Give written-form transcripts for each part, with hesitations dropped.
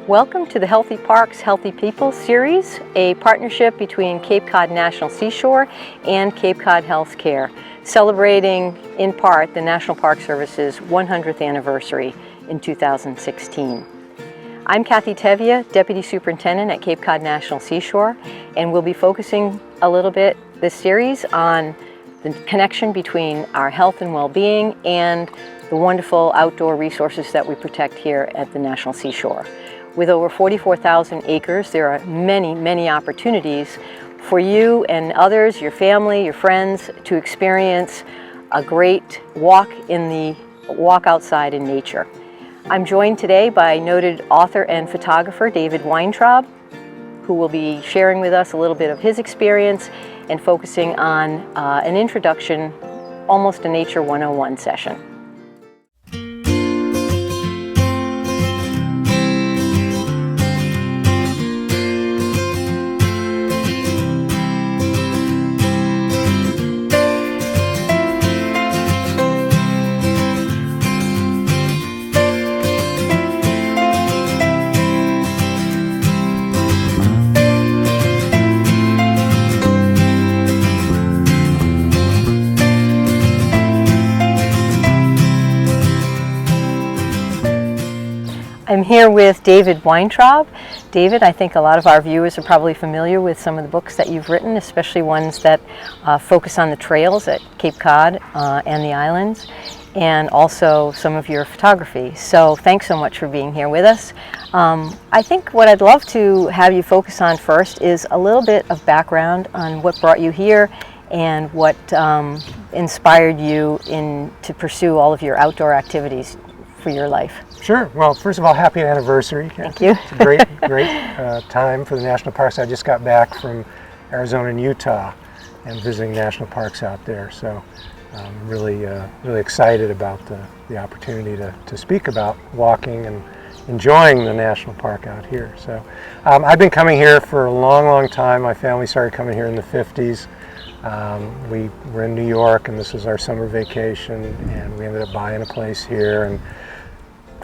Welcome to the Healthy Parks, Healthy People series, a partnership between Cape Cod National Seashore and Cape Cod Healthcare, celebrating in part the National Park Service's 100th anniversary in 2016. I'm Kathy Tevye, Deputy Superintendent at Cape Cod National Seashore, and we'll be focusing a little bit this series on the connection between our health and well-being and the wonderful outdoor resources that we protect here at the National Seashore. With over 44,000 acres, there are many, many opportunities for you and others, your family, your friends, to experience a great walk outside in nature. I'm joined today by noted author and photographer David Weintraub, who will be sharing with us a little bit of his experience and focusing on an introduction, almost a Nature 101 session. I'm here with David Weintraub. David, I think a lot of our viewers are probably familiar with some of the books that you've written, especially ones that focus on the trails at Cape Cod and the islands, and also some of your photography. So thanks so much for being here with us. I think what I'd love to have you focus on first is a little bit of background on what brought you here and what inspired you to pursue all of your outdoor activities for your life. Sure. Well, first of all, happy anniversary. Thank you. It's a great time for the national parks. I just got back from Arizona and Utah and visiting national parks out there. So I'm really excited about the opportunity to speak about walking and enjoying the national park out here. So I've been coming here for a long time. My family started coming here in the 50s. We were in New York, and this was our summer vacation, and we ended up buying a place here. And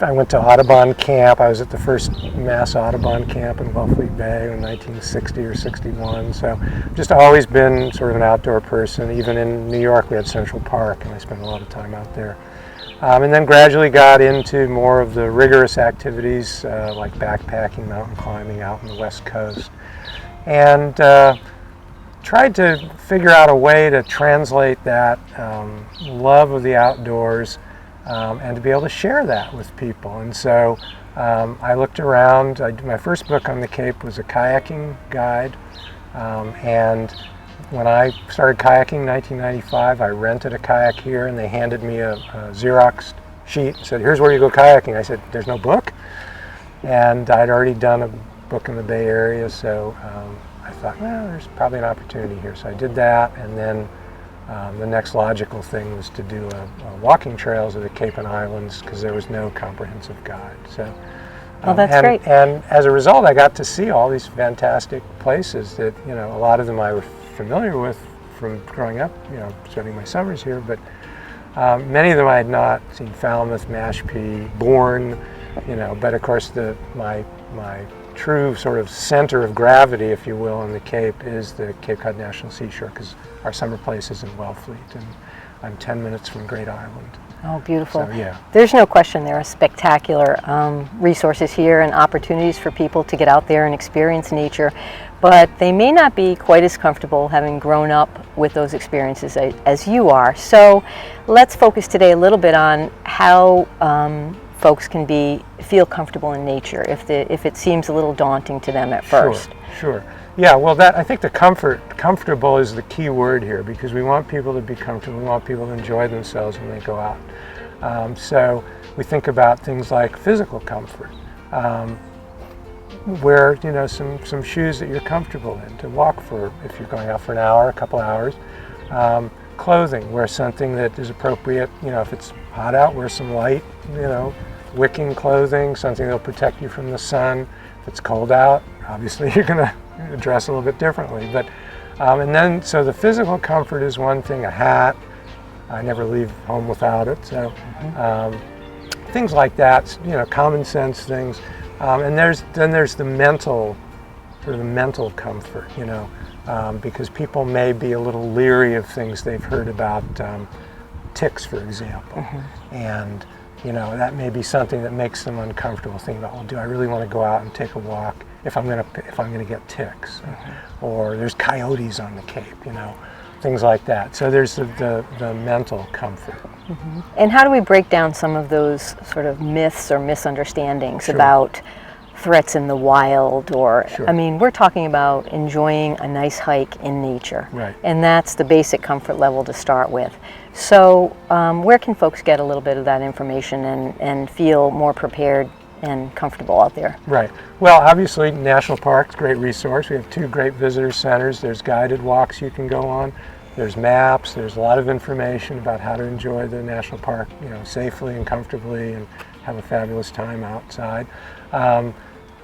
I went to Audubon Camp. I was at the first mass Audubon camp in Wellfleet Bay in 1960 or 61. So just always been sort of an outdoor person. Even in New York, we had Central Park, and I spent a lot of time out there. And then gradually got into more of the rigorous activities like backpacking, mountain climbing out on the West Coast. And tried to figure out a way to translate that love of the outdoors and to be able to share that with people. And so I looked around. My first book on the Cape was a kayaking guide, and when I started kayaking in 1995, I rented a kayak here, and they handed me a Xerox sheet and said, "Here's where you go kayaking." I said, "There's no book?" And I'd already done a book in the Bay Area, so I thought, well, there's probably an opportunity here. So I did that, and then the next logical thing was to do a walking trails of the Cape and Islands, because there was no comprehensive guide. So, well, that's great. And as a result, I got to see all these fantastic places that, a lot of them I was familiar with from growing up, spending my summers here, but many of them I had not seen. Falmouth, Mashpee, Bourne, but of course my true sort of center of gravity, if you will, on the Cape is the Cape Cod National Seashore, because our summer place is in Wellfleet, and I'm 10 minutes from Great Island. Oh, beautiful. So, yeah. There's no question there are spectacular resources here and opportunities for people to get out there and experience nature, but they may not be quite as comfortable having grown up with those experiences as you are. So let's focus today a little bit on how folks can feel comfortable in nature if it seems a little daunting to them at first. Sure. Yeah, well, I think the comfortable is the key word here, because we want people to be comfortable. We want people to enjoy themselves when they go out. So we think about things like physical comfort. Wear, some shoes that you're comfortable in to walk for, if you're going out for an hour, a couple hours. Clothing, wear something that is appropriate. If it's hot out, wear some light, wicking clothing, something that'll protect you from the sun. If it's cold out, obviously you're going to dress a little bit differently. But and then, so the physical comfort is one thing. A hat, I never leave home without it. So things like that, common sense things. And then there's the mental, sort of the mental comfort, you know, because people may be a little leery of things they've heard about, ticks, for example, and you know, that may be something that makes them uncomfortable, thinking about, well, do I really want to go out and take a walk if I'm gonna get ticks? Or there's coyotes on the Cape, you know, things like that. So there's the mental comfort. And how do we break down some of those sort of myths or misunderstandings Sure. about threats in the wild? Or, Sure. I mean, we're talking about enjoying a nice hike in nature. Right. And that's the basic comfort level to start with. So where can folks get a little bit of that information and feel more prepared and comfortable out there? Right. Well, obviously, National Park's a great resource. We have 2 great visitor centers. There's guided walks you can go on. There's maps. There's a lot of information about how to enjoy the national park, you know, safely and comfortably and have a fabulous time outside.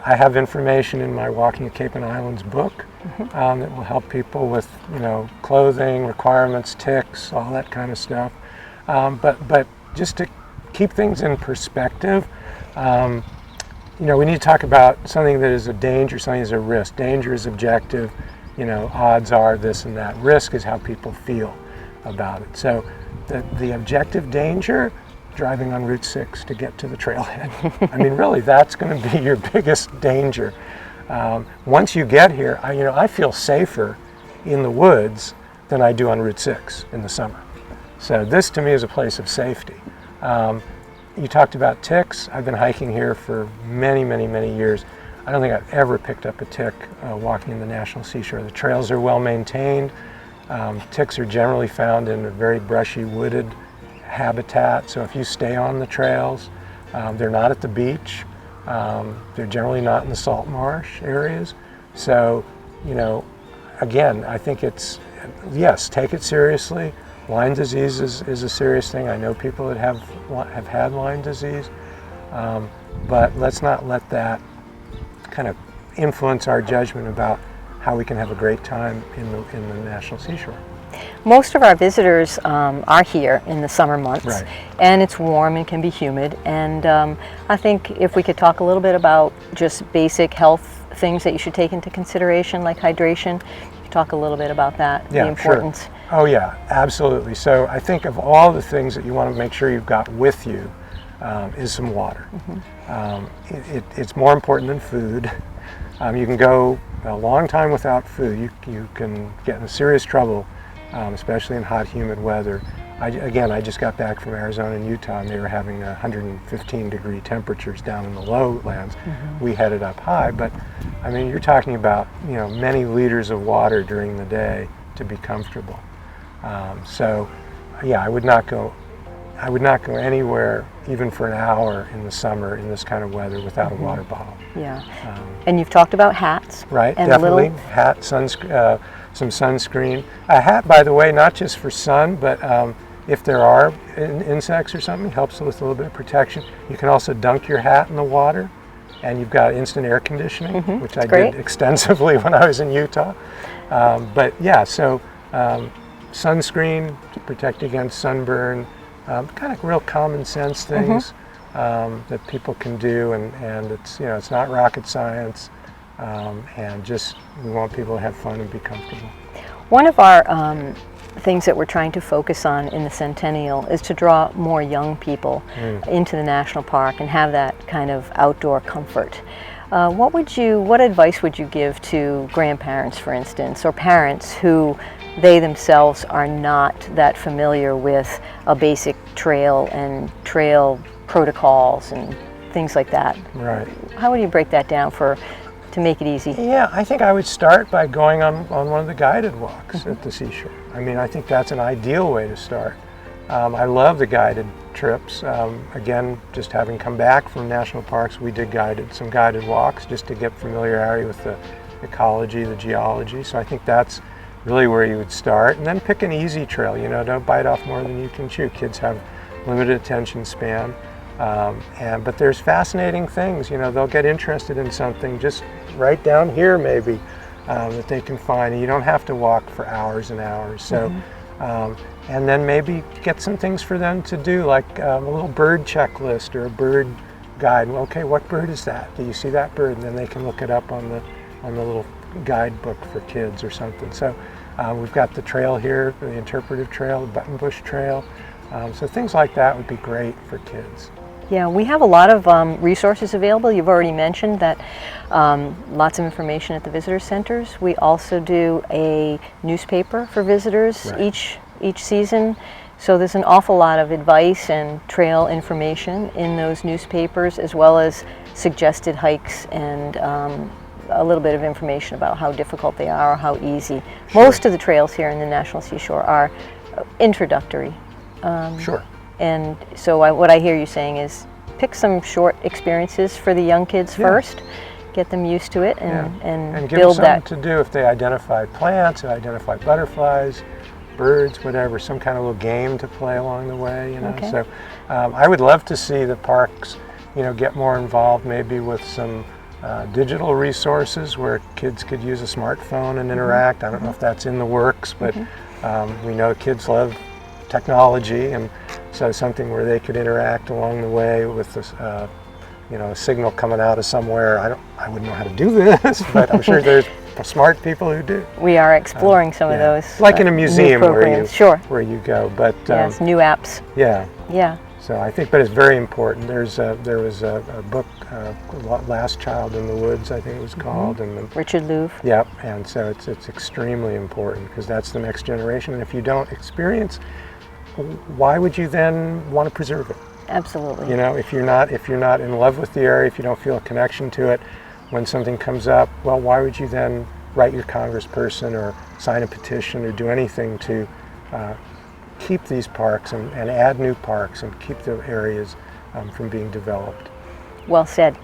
I have information in my Walking the Cape and Islands book that will help people with, you know, clothing, requirements, ticks, all that kind of stuff. But just to keep things in perspective, you know, we need to talk about something that is a danger, something that is a risk. Danger is objective, you know, odds are this and that. Risk is how people feel about it. So the objective danger, driving on Route 6 to get to the trailhead. I mean, really, that's going to be your biggest danger. Once you get here, I feel safer in the woods than I do on Route 6 in the summer. So this, to me, is a place of safety. You talked about ticks. I've been hiking here for many, many, many years. I don't think I've ever picked up a tick walking in the National Seashore. The trails are well maintained. Ticks are generally found in a very brushy, wooded habitat. So if you stay on the trails, they're not at the beach. They're generally not in the salt marsh areas. So, you know, again, I think it's, yes, take it seriously. Lyme disease is a serious thing. I know people that have had Lyme disease, but let's not let that kind of influence our judgment about how we can have a great time in the National Seashore. Most of our visitors are here in the summer months, Right. and it's warm and can be humid. And I think if we could talk a little bit about just basic health things that you should take into consideration, like hydration, you could talk a little bit about that, Yeah, the importance. Sure. Oh yeah, absolutely. So I think of all the things that you want to make sure you've got with you is some water. It's more important than food. You can go a long time without food. You can get in serious trouble, especially in hot, humid weather. I just got back from Arizona and Utah, and they were having 115-degree temperatures down in the lowlands. We headed up high, but I mean, you're talking about, you know, many liters of water during the day to be comfortable. So, yeah, I would not go anywhere, even for an hour in the summer in this kind of weather, without a water bottle. Yeah. And you've talked about hats. Right, and definitely. Hat, some sunscreen. A hat, by the way, not just for sun, but if there are insects or something, helps with a little bit of protection. You can also dunk your hat in the water, and you've got instant air conditioning, which I did extensively when I was in Utah. But yeah, so sunscreen to protect against sunburn, kind of real common sense things that people can do, and it's, you know, it's not rocket science, and just we want people to have fun and be comfortable. One of our things that we're trying to focus on in the Centennial is to draw more young people into the national park and have that kind of outdoor comfort. What advice would you give to grandparents, for instance, or parents who they themselves are not that familiar with a basic trail and trail protocols and things like that? Right. How would you break that down to make it easy? Yeah, I think I would start by going on one of the guided walks at the seashore. I mean, I think that's an ideal way to start. I love the guided trips. Again, just having come back from national parks, we did some guided walks just to get familiarity with the ecology, the geology. So I think that's really where you would start. And then pick an easy trail, you know, don't bite off more than you can chew. Kids have limited attention span. But there's fascinating things, you know, they'll get interested in something just right down here maybe that they can find. And you don't have to walk for hours and hours. So, and then maybe get some things for them to do, like a little bird checklist or a bird guide. Okay, what bird is that? Do you see that bird? And then they can look it up on the little guidebook for kids or something. So we've got the trail here, the interpretive trail, the Buttonbush Trail. So things like that would be great for kids. Yeah, we have a lot of resources available. You've already mentioned that lots of information at the visitor centers. We also do a newspaper for visitors each season. So there's an awful lot of advice and trail information in those newspapers, as well as suggested hikes and a little bit of information about how difficult they are or how easy. Sure. Most of the trails here in the National Seashore are introductory. Sure. And so what I hear you saying is pick some short experiences for the young kids first, get them used to it, and give build them that. something to do if they identify plants, identify butterflies, birds, whatever, some kind of little game to play along the way, you know. Okay. So I would love to see the parks, you know, get more involved maybe with some digital resources where kids could use a smartphone and interact. I don't know if that's in the works, but we know kids love technology, and so something where they could interact along the way with this, you know, a signal coming out of somewhere. I wouldn't know how to do this, but I'm sure there's smart people who do. We are exploring some of those. Like in a museum where you go, but yes, new apps. Yeah. So I think, but it's very important. There was a book, Last Child in the Woods, I think it was called, and Richard Louv. Yep, and so it's extremely important because that's the next generation. And if you don't experience, why would you then want to preserve it? Absolutely. You know, if you're not in love with the area, if you don't feel a connection to it, when something comes up, well, why would you then write your congressperson or sign a petition or do anything to keep these parks and add new parks and keep the areas from being developed? Well said.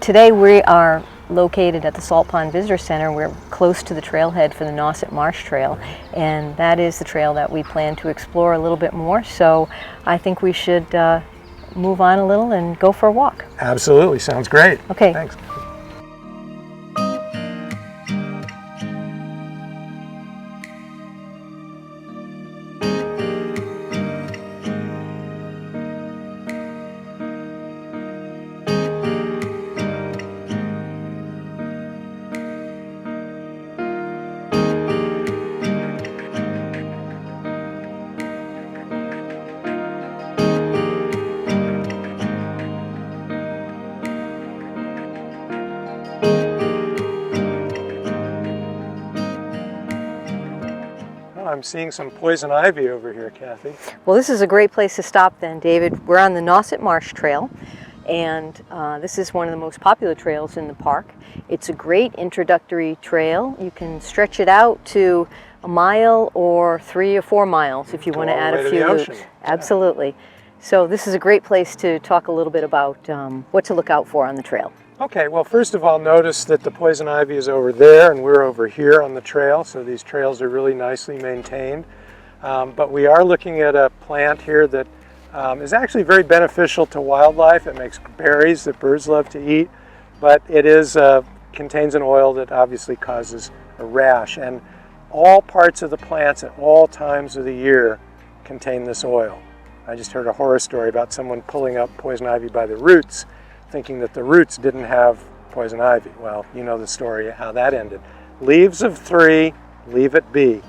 Today we are located at the Salt Pond Visitor Center. We're close to the trailhead for the Nauset Marsh Trail, and that is the trail that we plan to explore a little bit more. So I think we should move on a little and go for a walk. Absolutely, sounds great. Okay. Thanks. I'm seeing some poison ivy over here, Kathy. Well, this is a great place to stop then, David. We're on the Nauset Marsh Trail, and this is one of the most popular trails in the park. It's a great introductory trail. You can stretch it out to a mile or 3 or 4 miles if you want to add a few loops. Absolutely. So this is a great place to talk a little bit about what to look out for on the trail. Okay, well, first of all, notice that the poison ivy is over there and we're over here on the trail, so these trails are really nicely maintained. But we are looking at a plant here that is actually very beneficial to wildlife. It makes berries that birds love to eat, but it contains an oil that obviously causes a rash. And all parts of the plants at all times of the year contain this oil. I just heard a horror story about someone pulling up poison ivy by the roots, thinking that the roots didn't have poison ivy. Well, you know the story, how that ended. Leaves of 3, leave it be.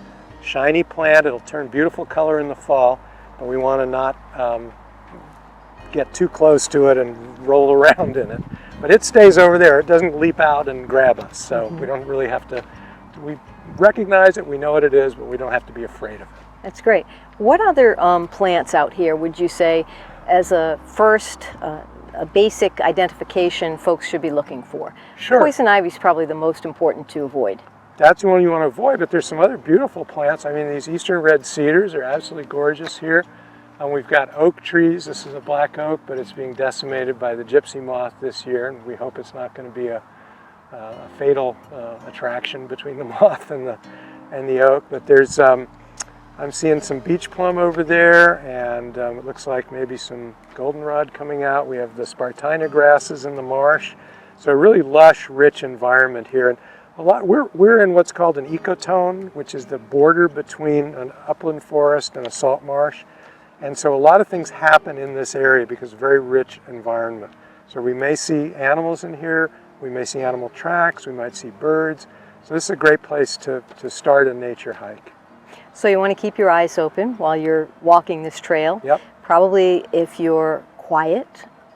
Shiny plant, it'll turn beautiful color in the fall, but we want to not get too close to it and roll around in it. But it stays over there, it doesn't leap out and grab us, so we don't really have to, we recognize it, we know what it is, but we don't have to be afraid of it. That's great. What other plants out here would you say as a first a basic identification folks should be looking for? Sure. Poison ivy is probably the most important to avoid. That's the one you want to avoid, but there's some other beautiful plants. I mean, these eastern red cedars are absolutely gorgeous here. We've got oak trees. This is a black oak, but it's being decimated by the gypsy moth this year, and we hope it's not going to be a fatal attraction between the moth and the oak. But there's I'm seeing some beach plum over there, and it looks like maybe some goldenrod coming out. We have the Spartina grasses in the marsh. So a really lush, rich environment here. And we're in what's called an ecotone, which is the border between an upland forest and a salt marsh. And so a lot of things happen in this area because it's a very rich environment. So we may see animals in here, we may see animal tracks, we might see birds. So this is a great place to start a nature hike. So you want to keep your eyes open while you're walking this trail. Yep. Probably if you're quiet,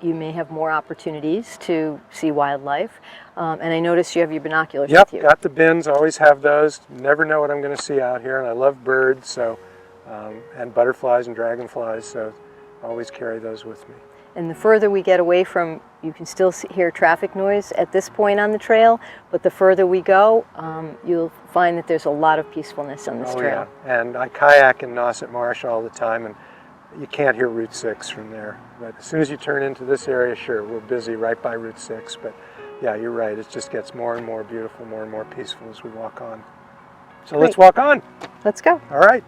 you may have more opportunities to see wildlife. And I noticed you have your binoculars with you. Got the bins, always have those. Never know what I'm going to see out here, and I love birds, so and butterflies and dragonflies, so always carry those with me. And the further we get away from, you can still hear traffic noise at this point on the trail, but the further we go, you'll find that there's a lot of peacefulness on this trail. Yeah, and I kayak in Nauset Marsh all the time, and you can't hear Route 6 from there. But as soon as you turn into this area, sure, we're busy right by Route 6, but yeah, you're right, it just gets more and more beautiful, more and more peaceful as we walk on. So Great. Let's walk on. Let's go. All right.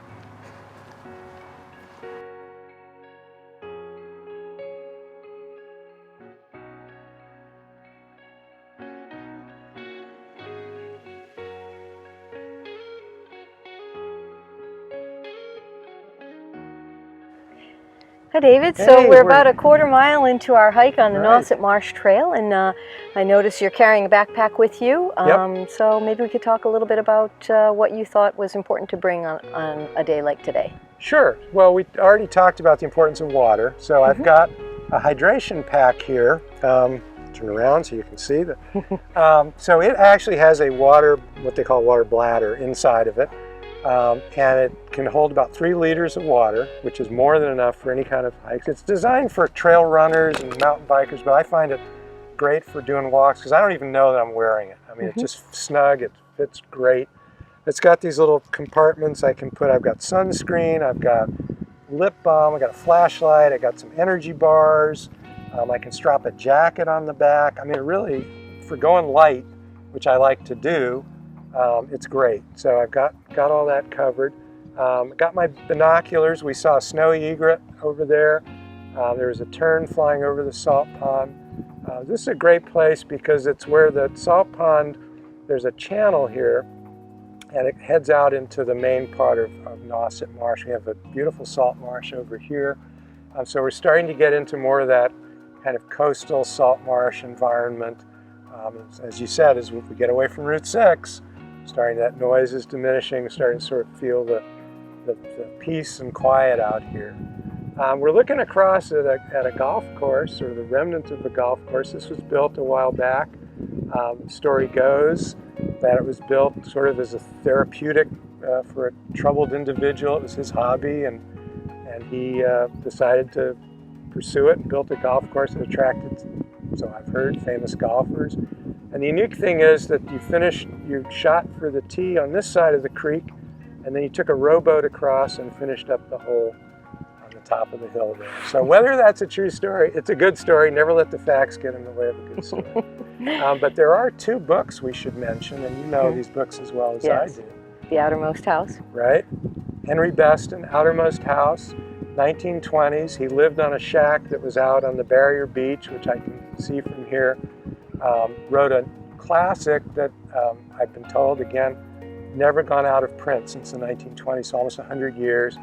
Hi David, Hey, so we're about a quarter mile into our hike on the Nauset Marsh Trail, and I notice you're carrying a backpack with you, so maybe we could talk a little bit about what you thought was important to bring on a day like today. Sure. Well, we already talked about the importance of water, so I've got a hydration pack here. Turn around so you can see that. So it actually has a water, what they call water bladder inside of it. And it can hold about 3 liters of water, which is more than enough for any kind of hikes. It's designed for trail runners and mountain bikers, but I find it great for doing walks because I don't even know that I'm wearing it. I mean, it's just snug, it fits great. It's got these little compartments I can put. I've got sunscreen, I've got lip balm, I've got a flashlight, I got some energy bars. I can strap a jacket on the back. I mean, really, for going light, which I like to do, it's great. So I've got all that covered. Got my binoculars. We saw a snowy egret over there. There was a tern flying over the salt pond. This is a great place because it's where the salt pond, there's a channel here, and it heads out into the main part of Nauset Marsh. We have a beautiful salt marsh over here. So we're starting to get into more of that kind of coastal salt marsh environment. As you said, as we get away from Route 6, that noise is diminishing, starting to sort of feel the peace and quiet out here. We're looking across at a golf course, or the remnants of the golf course. This was built a while back. The story goes that it was built sort of as a therapeutic for a troubled individual. It was his hobby, and he decided to pursue it and built a golf course that attracted, so I've heard, famous golfers. And the unique thing is that you shot for the tee on this side of the creek, and then you took a rowboat across and finished up the hole on the top of the hill there. So whether that's a true story, it's a good story. Never let the facts get in the way of a good story. But there are 2 books we should mention, and you know these books as well as I do. The Outermost House. Right? Henry Beston, Outermost House, 1920s. He lived on a shack that was out on the Barrier Beach, which I can see from here. Wrote a classic that I've been told, again, never gone out of print since the 1920s, so almost 100 years.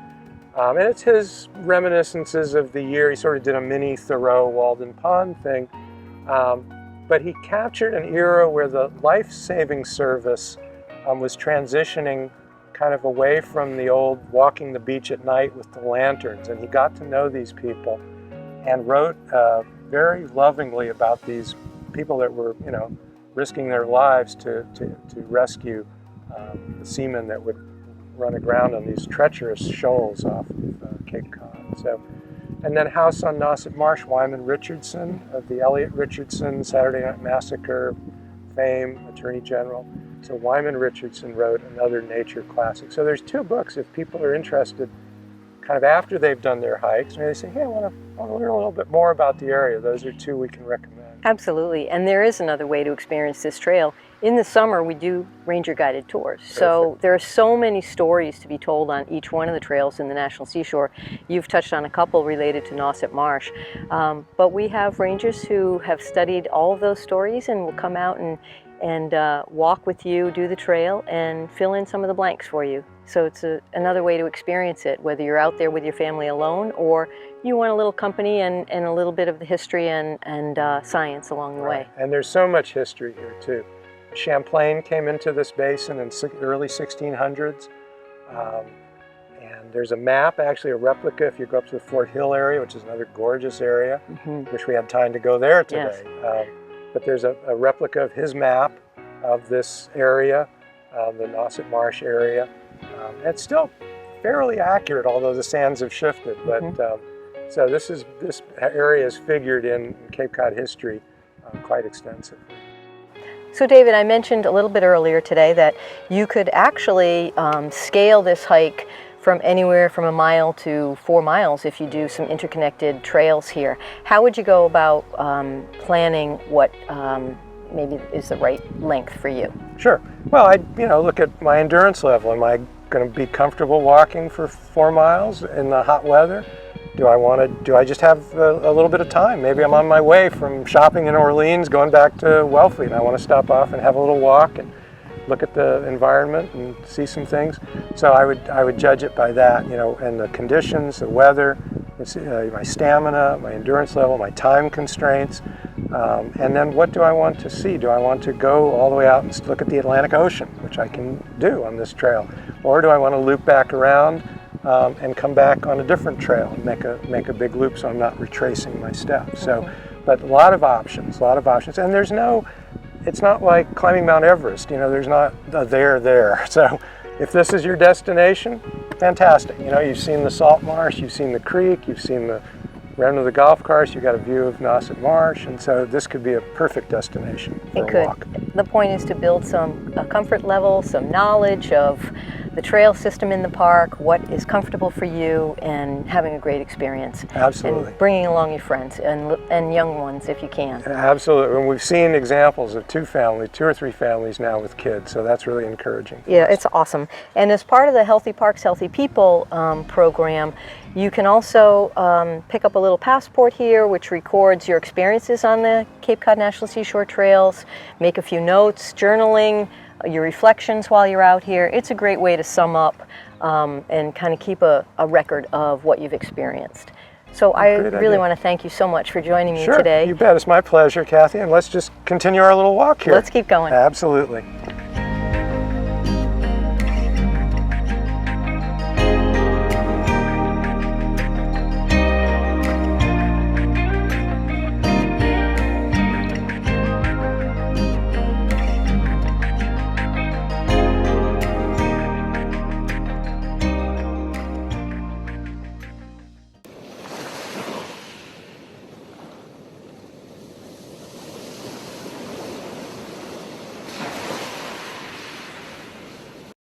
And it's his reminiscences of the year. He sort of did a mini Thoreau Walden Pond thing. But he captured an era where the life-saving service was transitioning kind of away from the old walking the beach at night with the lanterns. And he got to know these people and wrote very lovingly about these people that were, risking their lives to rescue the seamen that would run aground on these treacherous shoals off of Cape Cod. So, and then House on Nauset Marsh, Wyman Richardson of the Elliot Richardson Saturday Night Massacre fame, Attorney General. So Wyman Richardson wrote another nature classic. So there's 2 books if people are interested kind of after they've done their hikes. Maybe they say, hey, I want to learn a little bit more about the area. Those are 2 we can recommend. Absolutely, and there is another way to experience this trail. In the summer, we do ranger guided tours. Perfect. So there are so many stories to be told on each one of the trails in the National Seashore. You've touched on a couple related to Nauset Marsh, but we have rangers who have studied all of those stories and will come out and walk with you, do the trail, and fill in some of the blanks for you. So it's another way to experience it, whether you're out there with your family alone or you want a little company and a little bit of the history and science along the way. And there's so much history here too. Champlain came into this basin in early 1600s. And there's a map, actually a replica, if you go up to the Fort Hill area, which is another gorgeous area. Wish we had time to go there today. Yes. But there's a replica of his map of this area, the Nauset Marsh area. It's still fairly accurate, although the sands have shifted. But so this area is figured in Cape Cod history quite extensively. So David, I mentioned a little bit earlier today that you could actually scale this hike from anywhere from 1 mile to 4 miles if you do some interconnected trails here. How would you go about planning what maybe is the right length for you? Sure. Well, I look at my endurance level. Am I going to be comfortable walking for 4 miles in the hot weather? Do I just have a little bit of time? Maybe I'm on my way from shopping in Orleans going back to Wellfleet and I want to stop off and have a little walk and look at the environment and see some things. So I would judge it by that, and the conditions, the weather, my stamina, my endurance level, my time constraints, and then what do I want to see? Do I want to go all the way out and look at the Atlantic Ocean, which I can do on this trail, or do I want to loop back around and come back on a different trail and make a big loop so I'm not retracing my steps? So, but a lot of options, and it's not like climbing Mount Everest, there's not a there. So if this is your destination, fantastic. You've seen the salt marsh, you've seen the creek, you've seen the rim of the golf course, you've got a view of Nauset Marsh, and so this could be a perfect destination for a walk. The point is to build some comfort level, some knowledge of the trail system in the park, what is comfortable for you, and having a great experience. Absolutely. And bringing along your friends and young ones if you can. Absolutely. And we've seen examples of 2 or 3 families now with kids, so that's really encouraging. Yeah, it's awesome. And as part of the Healthy Parks, Healthy People program, you can also pick up a little passport here which records your experiences on the Cape Cod National Seashore Trails, make a few notes, journaling, your reflections while you're out here. It's a great way to sum up and kind of keep a record of what you've experienced. So I really want to thank you so much for joining me today. You bet. It's my pleasure, Kathy, and let's just continue our little walk here. Let's keep going. Absolutely.